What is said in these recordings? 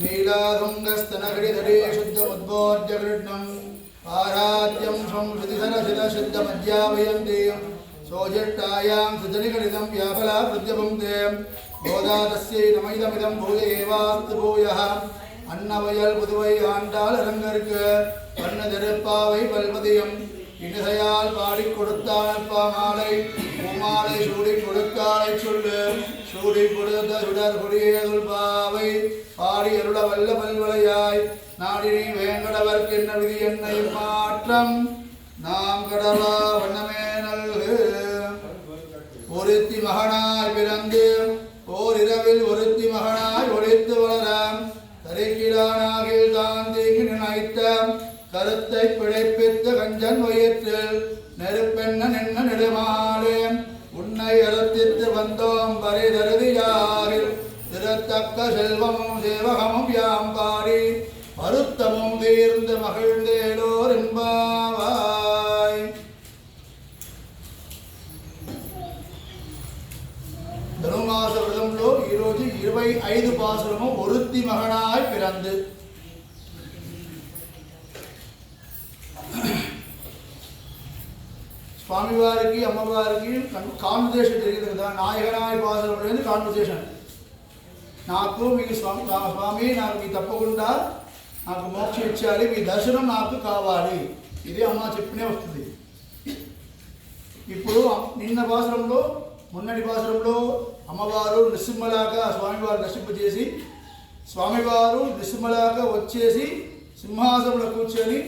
नीलाधुङ्गस्तनगिरिधरे शुद्धमुद्बोध्यकृष्णं पाराद्यं संहृतिधरशिलशुद्धमध्यावयन्ते सोजिष्टायां सुजनिगणितं व्याफला प्रत्यपुङ्क्ते गोदातस्यै नमैदमिदं भूय एवास्तु भूयः अन्नवयल पुதுவை ஆண்டாளரங்கருக்கு வண்ணதெருப்பாவை பல்பதியம் இனிசையால் பாடிக் கொடுத்தான் பாமாலை பூமாலை சூடி கொடுத்தாலை சொல்லு சூடி கொடுத்த சுடர் கொடியேதுள் பாவை பாடி அருள வல்ல பல்வளையாய் நாடினி வேங்கடவர்க்கு என்ன விதி என்னை மாற்றம் நாம் கடவா வண்ணமே நல்கு ஒருத்தி மகனாய் பிறந்து ஓரிரவில் ஒருத்தி மகனாய் ஒழித்து வளராம் கரைக்கிடானாகில் தான் தீங்கி நினைத்த கருத்தை பிழைப்பித்த கஞ்சன் வயிற்றில் நெருப்பெண்ண நின்ன நெடுமாலே உன்னை அறுத்தித்து வந்தோம் பரிதருதியாரில் திருத்தக்க செல்வமும் சேவகமும் யாம் பாடி வருத்தமும் தீர்ந்து மகிழ்ந்தேலோர் என்பாவாய். ధనుమాస వ్రతంలో ఈరోజు 25 పాసురము ఒరుత్తి మగనాయ్ పిరందు. స్వామివారికి అమ్మవారికి కాన్వర్సేషన్ జరిగింది కదా, నాయకనాయ పాసురం అనేది కాన్వర్సేషన్. నాకు మీకు స్వామి నాకు మీ తప్పకుండా నాకు మోక్షం ఇచ్చాలి, మీ దర్శనం నాకు కావాలి, ఇదే అమ్మ చెప్పినే వస్తుంది. ఇప్పుడు నిన్న పాసురంలో మొన్నటి పాసురంలో అమ్మవారు నృసింహలాగా స్వామివారు నశింపజేసి స్వామివారు నృసింహలాగా వచ్చేసి సింహాసనంలో కూర్చొని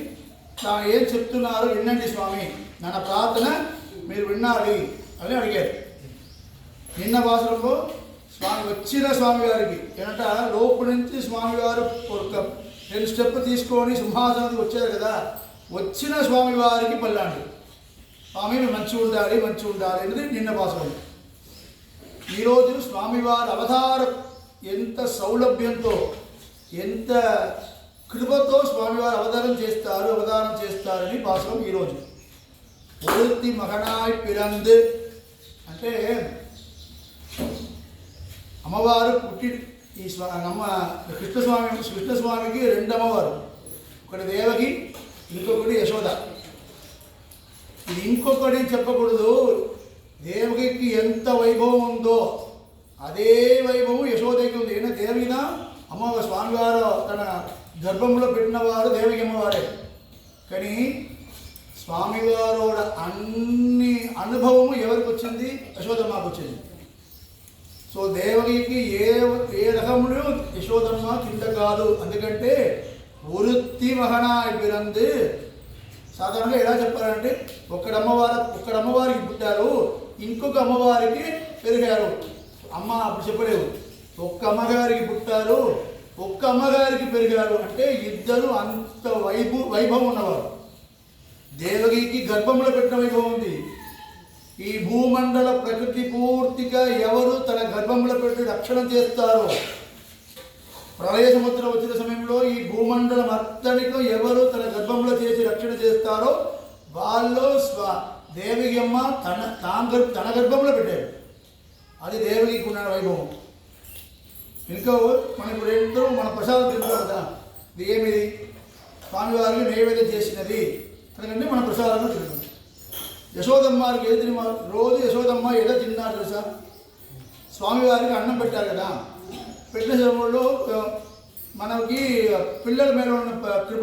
తాను ఏం చెప్తున్నారో వినండి స్వామి, నా ప్రార్థన మీరు వినాలి అని అడిగారు. నిన్న పాసురంలో స్వామి వచ్చిన స్వామివారికి ఏంట లోపు నుంచి స్వామివారు ఒక 2 స్టెప్ తీసుకొని సింహాసనానికి వచ్చారు కదా, వచ్చిన స్వామివారికి పల్లాండి స్వామి మంచిగా ఉండాలి అనేది నిన్న పాసురం. ఈరోజు స్వామివారి అవతారం ఎంత సౌలభ్యంతో ఎంత కృపతో స్వామివారు అవతారం చేస్తారని పాసురం ఈరోజు. ఒరుత్తి మగనాయ్ పిరందు అంటే అమ్మవారు పుట్టి ఈ కృష్ణస్వామికి 2 అమ్మవారు, ఒకటి దేవకి ఇంకొకటి యశోద. ఇది ఇంకొకటి చెప్పకూడదు, దేవకికి ఎంత వైభవం ఉందో అదే వైభవం యశోదకి ఉంది. ఏదైనా దేవిన అమ్మవారు స్వామివారు తన గర్భంలో పెట్టినవారు దేవకి అమ్మవారే, కానీ స్వామివారు అన్ని అనుభవము ఎవరికి వచ్చింది? యశోదమ్మకు వచ్చింది. సో దేవకికి ఏ రకములు యశోదమ్మ కింద కాదు. అందుకంటే ఒరుత్తి మగనాయ్ పిరందు సాధారణంగా ఎలా చెప్పారంటే ఒక్కడమ్మవారికి పుట్టారు, ఇంకొక అమ్మవారికి పెరిగారు. అమ్మ అప్పుడు చెప్పలేవు. ఒక్క అమ్మగారికి పుట్టారు, ఒక్క అమ్మగారికి పెరిగారు అంటే ఇద్దరు అంత వైభవం ఉన్నవారు. దేవగికి గర్భంలో పెట్టిన వైభవం ఉంది. ఈ భూమండల ప్రకృతి పూర్తిగా ఎవరు తన గర్భంలో పెట్టి రక్షణ చేస్తారో, ప్రళయ సముద్రం వచ్చిన సమయంలో ఈ భూమండలం అత్తడితో ఎవరు తన గర్భంలో చేసి రక్షణ చేస్తారో వాళ్ళు దేవికి అమ్మ తన గర్భంలో పెట్టారు. అది దేవికి ఉన్న వైభవం. ఇంకా మనం ఇప్పుడు ఏంటో మన ప్రసాదం తింటాం కదా, ఇది ఏమిది? స్వామివారికి నైవేద్యం చేసినది అందుకంటే మన ప్రసాదంగా తింటాం. యశోదమ్మకి ఏది తిని రోజు యశోదమ్మ ఏదో తిన్నారు తెలుసా? స్వామివారికి అన్నం పెట్టారు కదా, పెట్టిన సమయంలో మనకి పిల్లల మీద ఉన్న కృప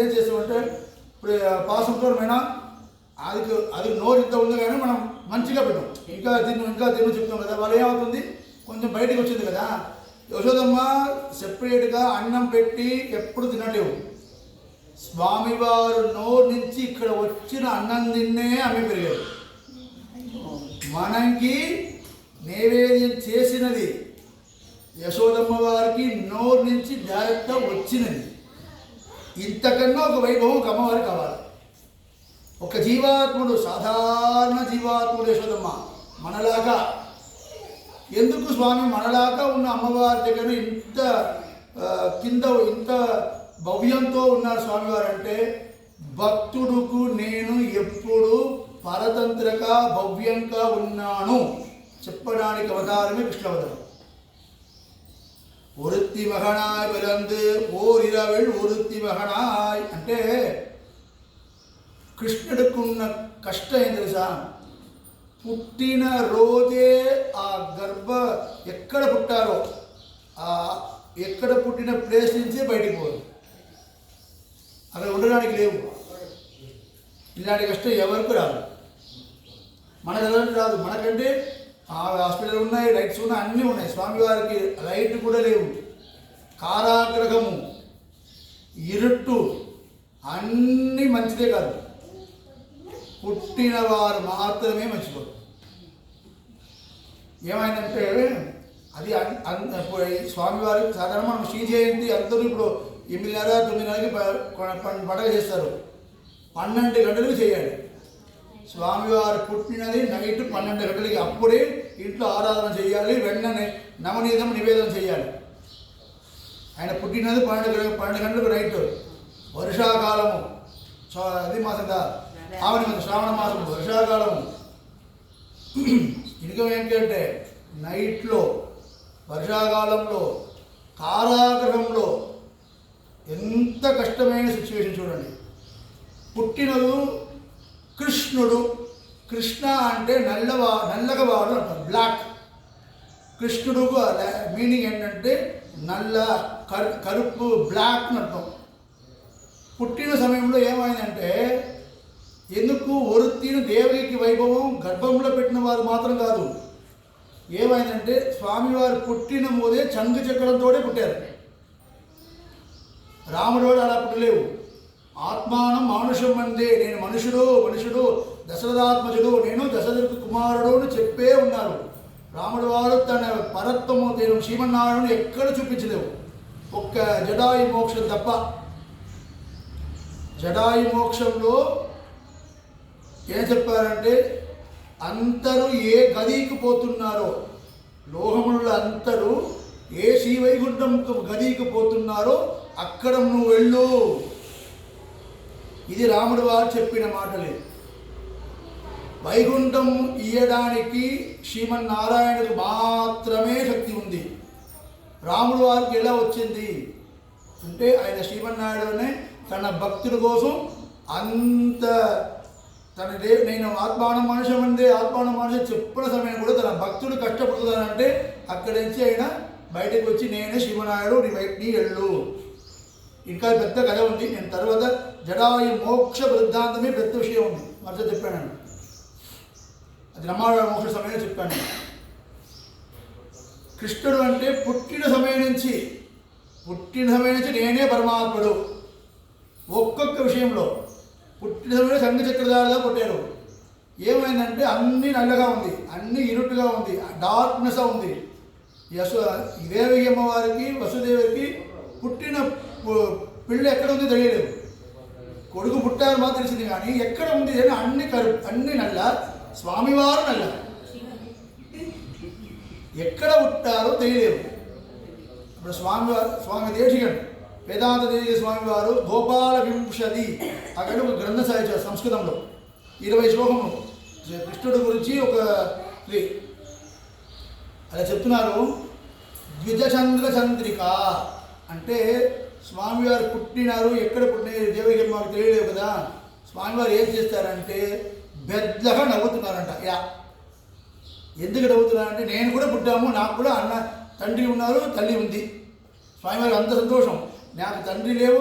ఏం చేస్తామంటే ఇప్పుడు పాసంతో మైనా అది నోరు ఇంత ఉంది కానీ మనం మంచిగా పెట్టాం, ఇంకా తిను చెప్తాం కదా, వాళ్ళు ఏమవుతుంది కొంచెం బయటకు వచ్చింది కదా. యశోదమ్మ సెపరేట్గా అన్నం పెట్టి ఎప్పుడు తినలేవు. స్వామివారు నోరు నుంచి ఇక్కడ వచ్చిన అన్నం తిన్నే అమ్మి పెరిగారు. మనకి నైవేద్యం చేసినది యశోదమ్మ వారికి నోరు నుంచి డైరెక్ట్గా వచ్చినది. ఇంతకన్నా ఒక వైభవం ఒక అమ్మవారికి కావాలి. ఒక జీవాత్ముడు, సాధారణ జీవాత్ముడు యశోదమ్మ మనలాగా. ఎందుకు స్వామి మనలాగా ఉన్న అమ్మవారి దగ్గర ఇంత కింద ఇంత భవ్యంతో ఉన్నారు స్వామివారు అంటే, భక్తుడుకు నేను ఎప్పుడు పరతంత్రగా భవ్యంగా ఉన్నాను చెప్పడానికి అవతారమే కృష్ణావతారం. ఒరుత్తి మగనాయ్ పిలందు ఓరిరవిల్ ఒరుత్తి మగనాయ్ అంటే కృష్ణుడికున్న కష్టం ఏం తెలుసా? పుట్టిన రోజే ఆ ఎక్కడ పుట్టారో ఎక్కడ పుట్టిన ప్లేస్ నుంచే బయటికి పోదు, అక్కడ ఉండడానికి లేవు. ఇలాంటి కష్టం ఎవరికి రాదు, మనకు ఎవరికి రాదు. మనకంటే హాస్పిటల్ ఉన్నాయి, రైట్స్ ఉన్నాయి, అన్నీ ఉన్నాయి. స్వామివారికి రైట్ కూడా లేవు. కారాగ్రహము, ఇరుట్టు అన్నీ మంచిదే కాదు. పుట్టిన వారు మాత్రమే మంచివారు. ఏమైందంటే అది స్వామివారి సాధారణ మనం శ్రీ జయంతి అందరూ ఇప్పుడు 8:30, 9:30కి పండగ చేస్తారు. 12 గంటలకు చేయాలి. స్వామివారు పుట్టినది నైట్ 12 గంటలకి. అప్పుడే ఇంట్లో ఆరాధన చేయాలి, వెంటనే నవనీతం నివేదన చేయాలి. ఆయన పుట్టినది 12 గంటలకు నైట్. వర్షాకాలము, అది మాసంగా ఆవని మాసం, శ్రావణ మాసం, వర్షాకాలము. ఇంకా ఏంటంటే నైట్లో వర్షాకాలంలో కారాగృహంలో ఎంత కష్టమైన సిచ్యువేషన్ చూడండి. పుట్టినదు కృష్ణుడు. కృష్ణ అంటే నల్లగవాడు అంటారు, బ్లాక్. కృష్ణుడు మీనింగ్ ఏంటంటే నల్ల, కరుపు, బ్లాక్ అని అర్థం. పుట్టిన సమయంలో ఏమైందంటే, ఎందుకు ఒరుత్తిని దేవకి వైభవం గర్భంలో పెట్టిన వారు మాత్రం కాదు. ఏమైందంటే స్వామివారు పుట్టిన మోదే చంగు చక్రంతో పుట్టారు. రాముడు అలా పుట్టలేవు. ఆత్మానం మానుషం అందే, నేను మనుషుడు దశరథాత్మజుడు, నేను దశరథ కుమారుడు అని చెప్పే ఉన్నారు. రాముడు వారు తన పరత్వము శ్రీమన్నారాయణుడు ఎక్కడ చూపించలేవు, ఒక్క జడాయు మోక్షం తప్ప. జడాయు మోక్షంలో ఏం చెప్పారంటే, అందరూ ఏ గదికి పోతున్నారో, లోహములు అందరూ ఏ శ్రీవైకుంఠం గదికి పోతున్నారో అక్కడ నువ్వు వెళ్ళు. ఇది రాముడు వారు చెప్పిన మాటలే. వైకుంఠం ఇయ్యడానికి శ్రీమన్నారాయణుడికి మాత్రమే శక్తి ఉంది. రాముడు వారికి ఎలా వచ్చింది అంటే, ఆయన శ్రీమన్నారాయణునే తన భక్తుల కోసం అంత నేను ఆత్మానం మనుషం అందే, ఆత్మానం మనుషం చెప్పిన సమయం కూడా తన భక్తుడు కష్టపడుతున్నానంటే అక్కడి నుంచి ఆయన బయటకు వచ్చి నేనే శ్రీమన్నారాయణుడు, నీ వెళ్ళు. ఇంకా పెద్ద కథ ఉంది. నేను తర్వాత జడాయు మోక్ష వృద్ధాంతమే పెద్ద విషయం ఉంది, మధ్య చెప్పాను. అది బ్రహ్మాండ మోక్ష సమయంలో చెప్పాను. కృష్ణుడు అంటే పుట్టిన సమయం నుంచి నేనే పరమాత్ముడు. ఒక్కొక్క విషయంలో పుట్టిన సమయంలో శంఖ చక్రధారిగా పుట్టారు. ఏమైందంటే అన్నీ నల్లగా ఉంది, అన్నీ ఇరుట్టుగా ఉంది, డార్క్నెస్ ఉంది. దేవకి అమ్మవారికి వసుదేవికి పుట్టిన పిల్ల ఎక్కడ ఉంది తెలియలేదు. కొడుకు పుట్టారు మాత్రం తెలిసింది, కానీ ఎక్కడ ఉంది అని అన్ని నల్ల. స్వామివారు నల్ల, ఎక్కడ పుట్టారో తెలియలేదు. ఇప్పుడు స్వామి దేశికన్ వేదాంత దేశిక స్వామివారు గోపాల వింశతి అక్కడ ఒక గ్రంథం సాధించారు సంస్కృతంలో. 20 శ్లోకము కృష్ణుడి గురించి ఒక అలా చెప్తున్నారు. ద్విజచంద్ర చంద్రిక అంటే స్వామివారు పుట్టినారు, ఎక్కడ పుట్టినారు దేవకి మాకు తెలియలేవు కదా. స్వామివారు ఏం చేస్తారంటే పెద్దగా నవ్వుతున్నారంట. ఎందుకు నవ్వుతున్నారంటే, నేను కూడా పుట్టాము, నాకు కూడా తండ్రి ఉన్నారు, తల్లి ఉంది. స్వామివారికి అంత సంతోషం. నాకు తండ్రి లేవు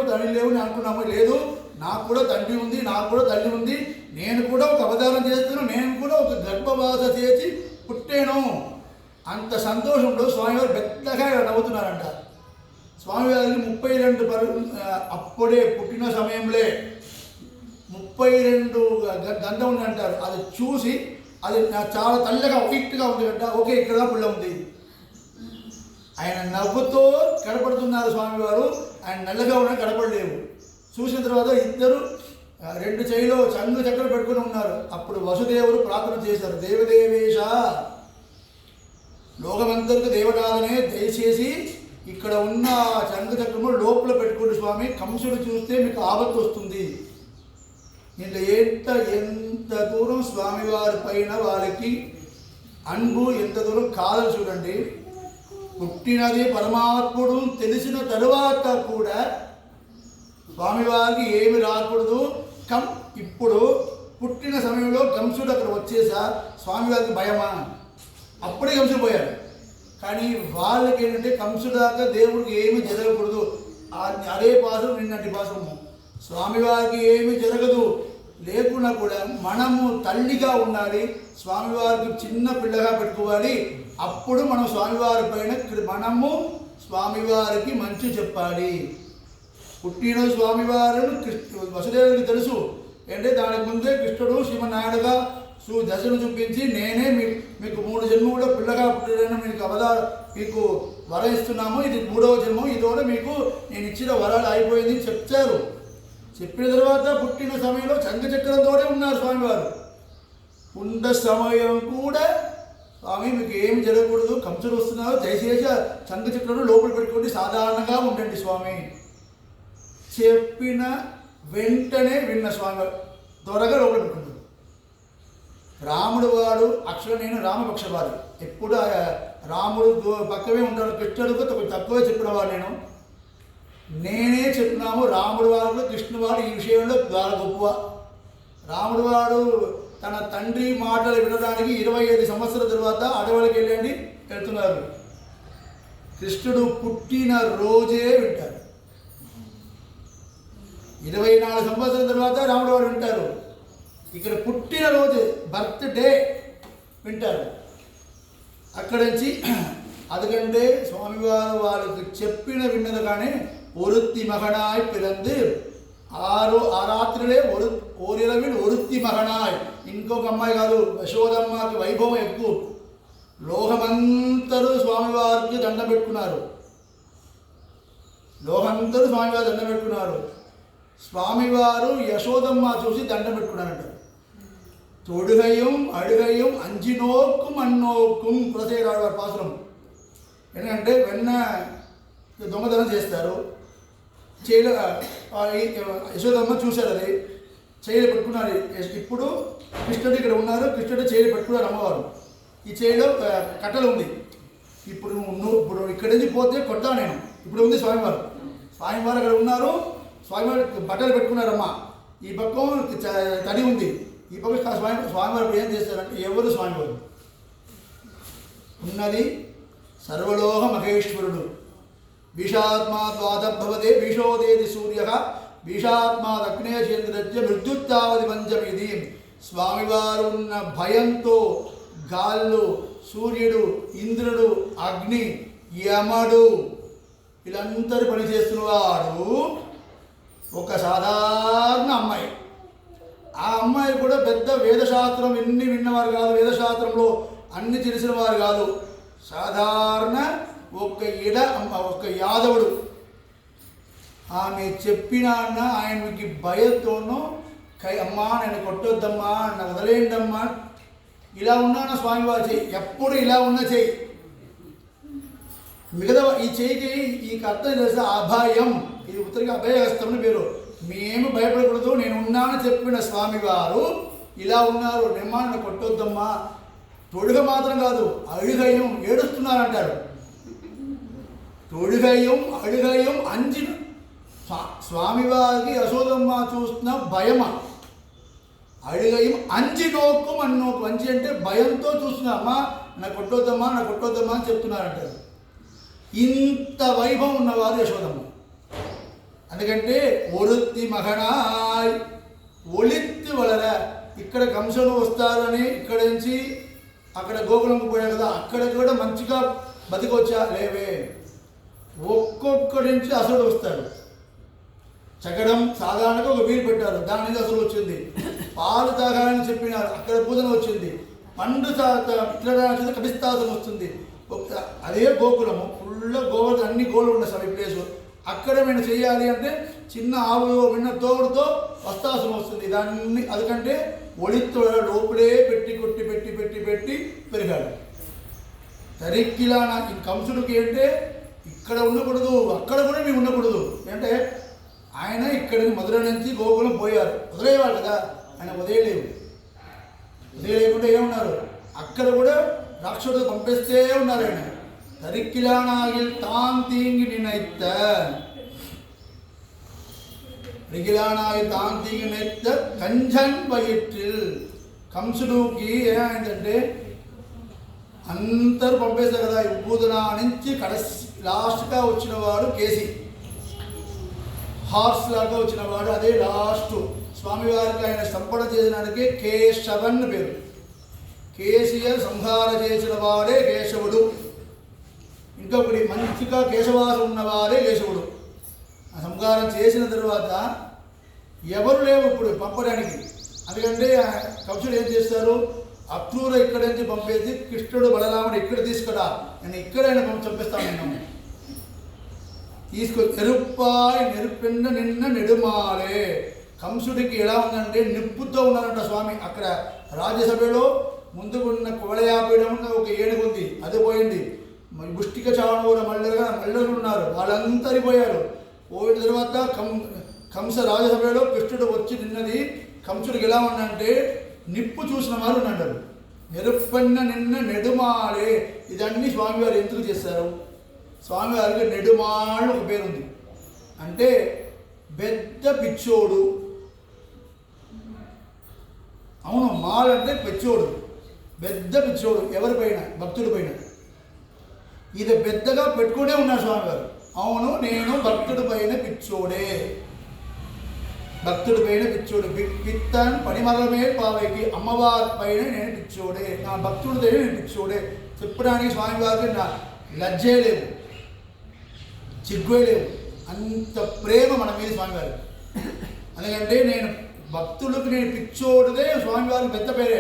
నేను అనుకున్నాము, లేదు నాకు కూడా తండ్రి ఉంది, నాకు కూడా తల్లి ఉంది, నేను కూడా ఒక అవతారం చేస్తున్నాను, నేను కూడా ఒక గర్భవాస చేసి పుట్టాను. అంత సంతోషంలో స్వామివారు పెద్దగా నవ్వుతున్నారంట. స్వామివారికి 32 అప్పుడే పుట్టిన సమయంలో 32 గంధం ఉంది అంటారు. అది చూసి అది చాలా తెల్లగా వైట్గా ఉంది అంట. ఓకే, ఇక్కడ పుల్ల ఉంది. ఆయన నవ్వుతో కనపడుతున్నారు స్వామివారు, ఆయన నల్లగా ఉన్న కనపడలేవు. చూసిన తర్వాత ఇద్దరు 2 చేయిలో చంగు చక్రం పెట్టుకుని ఉన్నారు. అప్పుడు వసుదేవుడు ప్రార్థన చేశారు, దేవదేవేశ లోకమంతరికి దేవరాధనే దయచేసి ఇక్కడ ఉన్న చంగు చక్రము లోపల పెట్టుకోండి స్వామి, కంసుడు చూస్తే మీకు ఆపత్తు వస్తుంది. ఇంట్లో ఎంత దూరం స్వామివారి పైన వాళ్ళకి అన్బు ఎంత దూరం కాదని చూడండి. పుట్టినది పరమాత్ముడు తెలిసిన తరువాత కూడా స్వామివారికి ఏమి రాకూడదు. ఇప్పుడు పుట్టిన సమయంలో కంసుడు అక్కడ వచ్చేసా స్వామివారికి భయమా? అప్పుడే కంసుడు పోయాడు. కానీ వాళ్ళకి ఏంటంటే కంసుడు దాకా దేవుడికి ఏమి జరగకూడదు. అదే పాసం నిన్నటి పాసము. స్వామివారికి ఏమి జరగదు లేకున్నా కూడా మనము తల్లిగా ఉండాలి, స్వామివారికి చిన్న పిల్లగా పెట్టుకోవాలి. అప్పుడు మనం స్వామివారి పైన మనము స్వామివారికి మంచి చెప్పాలి. పుట్టిన స్వామివారిని వసుదేవుడికి తెలుసు. అంటే దానికి ముందే కృష్ణుడు శ్రీమన్నాయుడుగా దశను చూపించి నేనే మీకు 3 జన్మలో పిల్లగా పుట్టిన మీకు వరం ఇస్తున్నాము, ఇది 3వ జన్మం, ఇది కూడా మీకు నేను ఇచ్చిన వరాలు అయిపోయింది చెప్తారు. చెప్పిన తర్వాత పుట్టిన సమయంలో శంఖచక్రంతోనే ఉన్నారు స్వామివారు. ఉన్న సమయం కూడా స్వామి మీకు ఏం జరగకూడదు, కంసుడు వస్తున్నారు, దయచేసి శంఖచక్రం లోపల పెట్టుకోండి, సాధారణంగా ఉండండి స్వామి. చెప్పిన వెంటనే విన్న స్వామి త్వరగా లోపల పెట్టుకుంటాడు. రాముడు వాడు నేను రామపక్షవాది, ఎప్పుడు రాముడు పక్కనే ఉంటాడు, కృష్ణుడికి కొంచెం తక్కువే చెప్పిన వాడు నేనే చెప్పినాము. రాముడు వాడు కృష్ణుడు వాడు ఈ విషయంలో చాలా గొప్ప. రాముడు వాడు తన తండ్రి మాటలు వినడానికి 25 సంవత్సరాల తర్వాత అడవులకి వెళ్తున్నారు. కృష్ణుడు పుట్టిన రోజే వింటారు. 24 సంవత్సరాల తర్వాత రాముడు వారు వింటారు. ఇక్కడ పుట్టిన రోజు బర్త్డే వింటారు. అక్కడి నుంచి அதுகண்டு స్వామివారు వాళ్ళకి చెప్పిన విన్నది కానీ ஒருத்தி மகனாய் பிறந்து ఆ రాత్రిలే ఓరిరవిల్ ఒరుత్తి మగనాయ్. ఇంకొక అమ్మాయి కాదు, యశోదమ్మకి వైభవం ఎక్కువ. లోకమంతరూ స్వామివారికి దండ పెట్టుకున్నారు. లోకంతరూ స్వామివారు దండ పెట్టుకున్నారు. స్వామివారు యశోదమ్మ చూసి దండ పెట్టుకున్నారంట. తొడుగయం అడుగయం అంజినోక్కుం అన్నోక్కుం కులశేఖర వారి పాసురం. ఎందుకంటే వెన్న దొంగతనం చేస్తారు, చేయలు యశోదమ్మ చూశారు, అది చేయలు పెట్టుకున్నారు. ఇప్పుడు కృష్ణుడు ఇక్కడ ఉన్నారు, కృష్ణుడు చేయలు పెట్టుకున్నారు అమ్మవారు. ఈ చేయలో కట్టలు ఉంది. ఇప్పుడు ఇక్కడి నుంచి పోతే కొట్టా నేను. ఇప్పుడు ఉంది స్వామివారు అక్కడ ఉన్నారు. స్వామివారు బట్టలు పెట్టుకున్నారమ్మ. ఈ పక్కం తడి ఉంది, ఈ పక్క స్వామివారు ఏం చేస్తారంటే ఎవరు స్వామివారు ఉన్నది సర్వలోక మహేశ్వరుడు. భీషాత్మాద్వాదభవతే భీషోదేది సూర్య భీషాత్మాదగ్నే చంద్రజ్య మృత్యుత్తావది పంచమిది. స్వామివారు ఉన్న భయంతో గాళ్ళు, సూర్యుడు, ఇంద్రుడు, అగ్ని, యమడు వీళ్ళందరూ పనిచేస్తున్నవాడు ఒక సాధారణ అమ్మాయి. ఆ అమ్మాయి కూడా పెద్ద వేదశాస్త్రం ఎన్ని విన్నవారు కాదు, వేదశాస్త్రంలో అన్ని తెలిసిన వారు కాదు. సాధారణ ఒక యాదవుడు. ఆమె చెప్పిన ఆయనకి భయంతోనూ అమ్మా నన్ను కొట్టొద్దమ్మా, నన్ను వదిలేయండమ్మా, ఇలా ఉన్నాను స్వామివారి చెయ్యి, ఎప్పుడు ఇలా ఉన్న చెయ్యి. మిగతా ఈ చెయ్యికి ఈ అర్థం తెలుసా? అభయం. ఇది ఉత్తరికి అభయహస్తం అని పేరు. మేము భయపడకూడదు, నేను ఉన్నానని చెప్పిన స్వామివారు ఇలా ఉన్నారు, నిమ్మా నన్ను కొట్టొద్దమ్మా. తొడుగ మాత్రం కాదు, అడుగయం ఏడుస్తున్నారంటారు. తొడుగయం అడుగయం అంజి స్వామివారికి యశోదమ్మ చూస్తున్న భయమ. అడుగయం అంజి నోకు అన్నోకు. అంజి అంటే భయంతో చూస్తున్నా, అమ్మా నా కొట్టొద్దమ్మా, నా కొట్టొద్దమ్మా అని చెప్తున్నారంటారు. ఇంత వైభవం ఉన్నవారు యశోదమ్మ. ఎందుకంటే ఒరుత్తి మగనాయ్ ఒళిత్తి వలర. ఇక్కడ కంసులు వస్తారని ఇక్కడ నుంచి అక్కడ గోకులంకు పోయారు కదా, అక్కడ కూడా మంచిగా బతికొచ్చా లేవే. ఒక్కొక్కడి నుంచి అసలు వస్తాడు. చకడం సాధారణంగా ఒక వీలు పెట్టారు, దాని నుంచి అసలు వచ్చింది. పాలు తాగాలని చెప్పినారు, అక్కడ పూజన వచ్చింది. పండు ఇట్లా కపిస్తాసం వస్తుంది. అదే గోకులము ఫుల్ గోవులు, అన్ని గోళ్ళు ఉన్నాయి సార్ ఈ ప్లేసు. అక్కడ మేము చేయాలి అంటే చిన్న ఆవులు విన్న తోడుతో వస్తాసం వస్తుంది. దాన్ని అందుకంటే ఒళిత్తు లోపలే పెట్టి కొట్టి పెట్టి పెట్టి పెట్టి పెరిగాడు. తరిక్కిలా నాకు కంసుడికి అంటే ఇక్కడ ఉండకూడదు, అక్కడ కూడా మేము ఉండకూడదు. అంటే ఆయన ఇక్కడికి మధుర నుంచి గోకులం పోయారు, వదిలేవాళ్ళు కదా, ఆయన వదిలేవు. వదిలేయకుండా ఏమున్నారు, అక్కడ కూడా రాక్షసుడు పంపిస్తే ఉన్నారు. ఆయన தரிக்கிலானாகில் தான் தீங்கி நினைத்த రిగిలానాయి తాను తీగినెత్త కంజన్ వయిట్టిల్ కంసుడుకి ఏమైందంటే అందరూ పంపేస్తారు కదా ఉబ్బూదన నుంచి కడసి లాస్ట్గా వచ్చిన వాడు కేసి హార్స్ లాగా వచ్చిన వాడు అదే లాస్ట్ స్వామివారికి ఆయన సంపద చేసినాడికి కేశవన్ పేరు కేసీఆర్ సంహార చేసిన వాడే కేశవుడు ఇంకొకటి మంచిగా కేశవాసం ఉన్నవాడే కేశవుడు సంహారం చేసిన తర్వాత ఎవరు లేవు ఇప్పుడు పంపడానికి అందుకంటే కంసుడు ఏం చేస్తారు అక్రూర ఇక్కడ నుంచి పంపేసి కృష్ణుడు బలరాముడు ఇక్కడ తీసుకురా నేను ఇక్కడైనా చంపిస్తాను నేను తీసుకొని నెరుప్పాయి నెరుపెండ నిన్న నెడుమాలే కంసుడికి ఎలా ఉందంటే నిప్పుతో ఉన్నారంట స్వామి అక్కడ రాజ్యసభలో ముందుకున్న కువలయాపీడం ఒక ఏనుగు ఉంది అది పోయింది ముష్టిక చావనూర మల్లరు ఉన్నారు వాళ్ళందరి పోయారు పోయిన తర్వాత కంస రాజసభలో కృష్ణుడు వచ్చి నిన్నది కంసుడికి ఎలా ఉందంటే నిప్పు చూసిన వారు ఉన్నాడు నెరుపన్న నిన్న నెడుమాడే ఇదన్నీ స్వామివారు ఎందుకు చేస్తారు స్వామివారికి నెడుమాళ్ళు ఒక పేరు ఉంది అంటే పెద్ద పిచ్చోడు అవును మాల్ అంటే పిచ్చోడు పెద్ద పిచ్చోడు ఎవరిపైన భక్తుడి పైన ఇది పెద్దగా పెట్టుకునే ఉన్నాడు స్వామివారు అవును నేను భక్తుడి పైన పిచ్చోడే భక్తుడి పైన పిచ్చోడు పిత్తన్ పనిమలమే పావైకి అమ్మవారి పైన నేను పిచ్చోడే నా భక్తుడి దగ్గర నేను పిచ్చోడే చెప్పడానికి స్వామివారికి నా లజ్జే లేవు చిగ్గే లేవు అంత ప్రేమ మన మీద స్వామివారి ఎందుకంటే నేను భక్తుడికి నేను పిచ్చోడుదే స్వామివారికి పెద్ద పేరే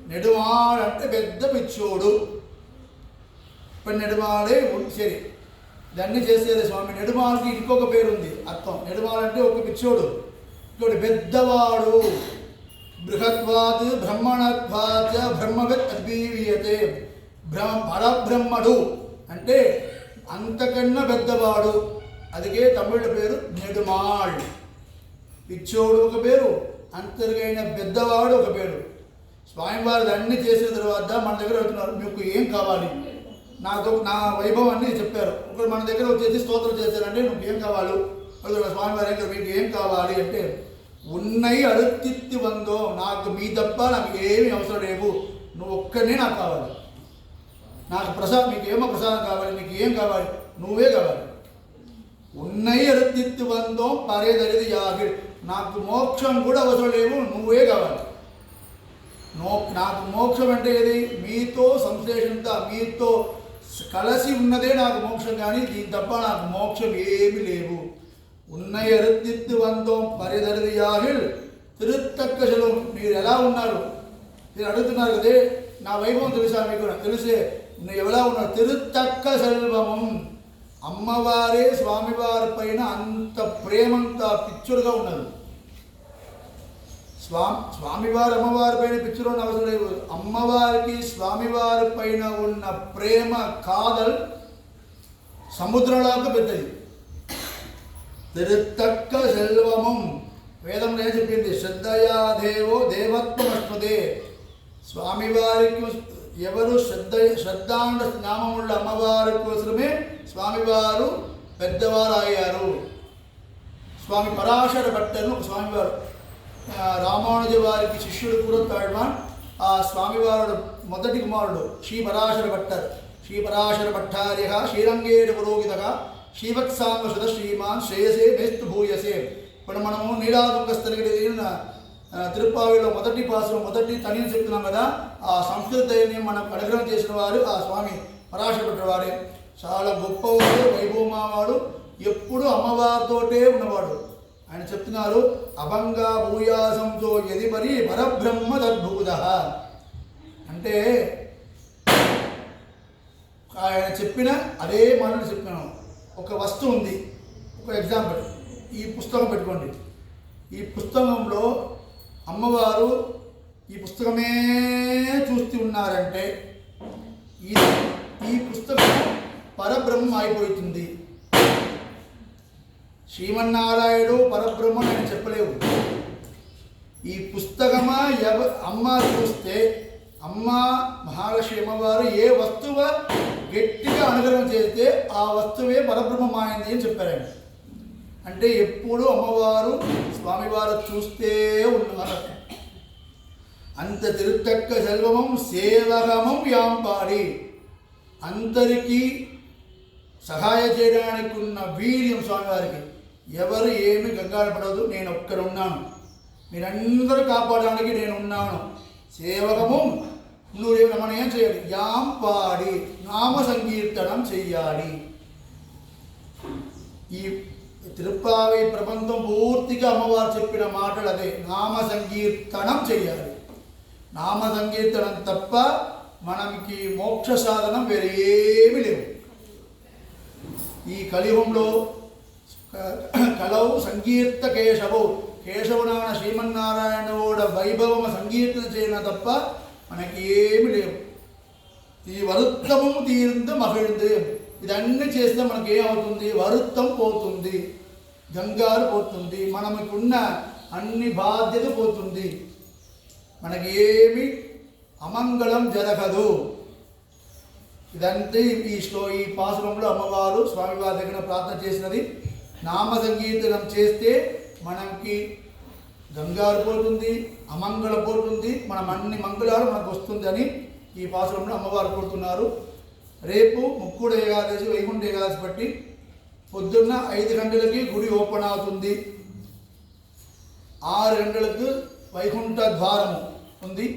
నెడుమాడు అంటే పెద్ద పిచ్చోడు ఇప్పుడు నెడుమాడే సరే దాన్ని చేసేది స్వామి నెడుమాలకి ఇంకొక పేరు ఉంది అర్థం నెడుమాలంటే ఒక పిచ్చోడు ఇంకోటి పెద్దవాడు బృహత్వాత్ బ్రహ్మణత్వాత్ బ్రహ్మవత్ అద్భీయతే పరబ్రహ్మడు అంటే అంతకన్నా పెద్దవాడు అదిగే తమిళ పేరు నెడుమాళ్ పిచ్చోడు ఒక పేరు అంతర్గైన పెద్దవాడు ఒక పేరు స్వామివారు అన్నీ చేసిన తర్వాత మన దగ్గర అవుతున్నారు మీకు ఏం కావాలి నా వైభవాన్ని చెప్పారు ఒకరు మన దగ్గర వచ్చేసి స్తోత్రం చేశారంటే నువ్వు ఏం కావాలి స్వామివారి దగ్గర మీకు ఏం కావాలి అంటే ఉన్నయి అడుత్తిత్తి వందో నాకు మీ తప్ప నాకు ఏమీ అవసరం లేవు నువ్వు ఒక్కనే నాకు కావాలి నాకు ప్రసాదం మీకు ఏమో ప్రసాదం కావాలి మీకు ఏం కావాలి నువ్వే కావాలి ఉన్నయి అడుత్తిత్తి వందో పరేదరిది యాగి నాకు మోక్షం కూడా అవసరం లేవు నువ్వే కావాలి నాకు మోక్షం అంటే ఏది మీతో సంశ్లేషంత మీతో కలిసి ఉన్నదే నాకు మోక్షం కానీ దీని తప్ప నాకు మోక్షం ఏమి లేవు ఉన్నయ అరుత్తిత్తు వందం పరిదరియాగిల్ తిరుత్తక్కశలు మీరు ఎలా ఉన్నారు మీరు అడుగుతున్నారు కదే నా వైభవం తెలుసా మీకు తెలిసే నువ్వు ఎలా ఉన్నారు తిరుత్తక్క సెల్వమం అమ్మవారే స్వామివారి పైన అంత ప్రేమంత పిచ్చుడుగా ఉన్నారు స్వామివారు అమ్మవారి పైన పిక్చర్ ఉన్న అవసరం లేదు అమ్మవారికి స్వామివారి పైన ఉన్న ప్రేమ కాదల్ సముద్రంలాగా పెద్దది తిరుత్తక్క సెల్వమం వేదంలో ఏం చెప్పింది శ్రద్ధయా దేవో దేవత్వమస్మదే స్వామివారికి ఎవరు శ్రద్ధాండ నామముళ్ళ అమ్మవారి కోసమే స్వామివారు పెద్దవారు అయ్యారు స్వామి పరాశర భట్టను స్వామివారు రామానుజ వారికి శిష్యుడు కూడా తాళ్వాన్ ఆ స్వామివారుడు మొదటి కుమారుడు శ్రీపరాశర భట్టర్ శ్రీపరాశర భట్టార్య శ్రీరంగేణ పురోహిత శ్రీవత్సాంగ సుధ శ్రీమాన్ శ్రేయసే మేస్తు భూయసే ఇప్పుడు మనము నీలాదుంగస్థలిగిరి తిరుప్పావిలో మొదటి పాసం మొదటి తనిని చెప్తున్నాం కదా ఆ సంస్కృత దైన్యం మనం అనుగ్రహం చేసిన వారు ఆ స్వామి పరాశర భట్టర్ వారే చాలా గొప్పవాడు వైభవమావాడు ఎప్పుడు అమ్మవారితోటే ఉన్నవాడు ఆయన చెప్తున్నారు అభంగా భూయాసంతో ఎది మరి పరబ్రహ్మ తద్భూత అంటే ఆయన చెప్పిన అదే మాటలు చెప్పాను ఒక వస్తువు ఉంది ఒక ఎగ్జాంపుల్ ఈ పుస్తకం పెట్టుకోండి ఈ పుస్తకంలో అమ్మవారు ఈ పుస్తకమే చూస్తూ ఉన్నారంటే ఈ పుస్తకం పరబ్రహ్మం అయిపోతుంది శ్రీమన్నారాయణుడు పరబ్రహ్మ నేను చెప్పలేవు ఈ పుస్తకమా అమ్మ చూస్తే అమ్మ మహాలక్ష్మి అమ్మవారు ఏ వస్తువు గట్టిగా అనుగ్రహం చేస్తే ఆ వస్తువే పరబ్రహ్మమైంది అని చెప్పారండి. అంటే ఎప్పుడు అమ్మవారు స్వామివారు చూస్తే ఉన్నారు. అంత తిరుత్తక్క సెల్వమం సేవగమం యాంపాడి, అందరికీ సహాయ చేయడానికి ఉన్న వీర్యం స్వామివారికి. ఎవరు ఏమి కంగారపడదు, నేను ఒక్కడున్నాను, మీరందరూ కాపాడడానికి నేను ఉన్నాను. సేవకము నువ్వు మనం ఏం చేయాలి? యాంపాడి, నామ సంకీర్తనం చెయ్యాలి. ఈ తిరుప్పావి ప్రబంధం పూర్తిగా అమ్మవారు చెప్పిన మాటలు అదే, నామ సంకీర్తనం చెయ్యాలి. నామ సంకీర్తనం తప్ప మనకి మోక్ష సాధనం వేరేమీ లేవు. ఈ కలియుగంలో కలవు సంకీర్త కేశవు, కేశవునాన శ్రీమన్నారాయణోడ వైభవము సంకీర్తన చేయన తప్ప మనకి ఏమి లేవు. ఈ వరుత్తము తీర్థం మహిళంది, ఇదన్నీ చేస్తే మనకి ఏమవుతుంది? వరుత్తం పోతుంది, గంగారు పోతుంది, మనకున్న అన్ని బాధ్యత పోతుంది, మనకి ఏమి అమంగళం జరగదు. ఇదంతా ఈ పాసురంలో అమ్మవారు స్వామివారి దగ్గర ప్రార్థన చేసినది. నామ సంకీర్తనం చేస్తే మనకి గంగారు పోతుంది, అమంగళం పోతుంది, మనం అన్ని మంగళాలు మనకు వస్తుంది అని ఈ పాసురంలో అమ్మవారు కోరుతున్నారు. రేపు ముక్కుడు ఏకాదశి, వైకుంఠ ఏకాదశి బట్టి పొద్దున్న 5 గంటలకి గుడి ఓపెన్ అవుతుంది, 6 గంటలకు వైకుంఠ ద్వారము ఉంది.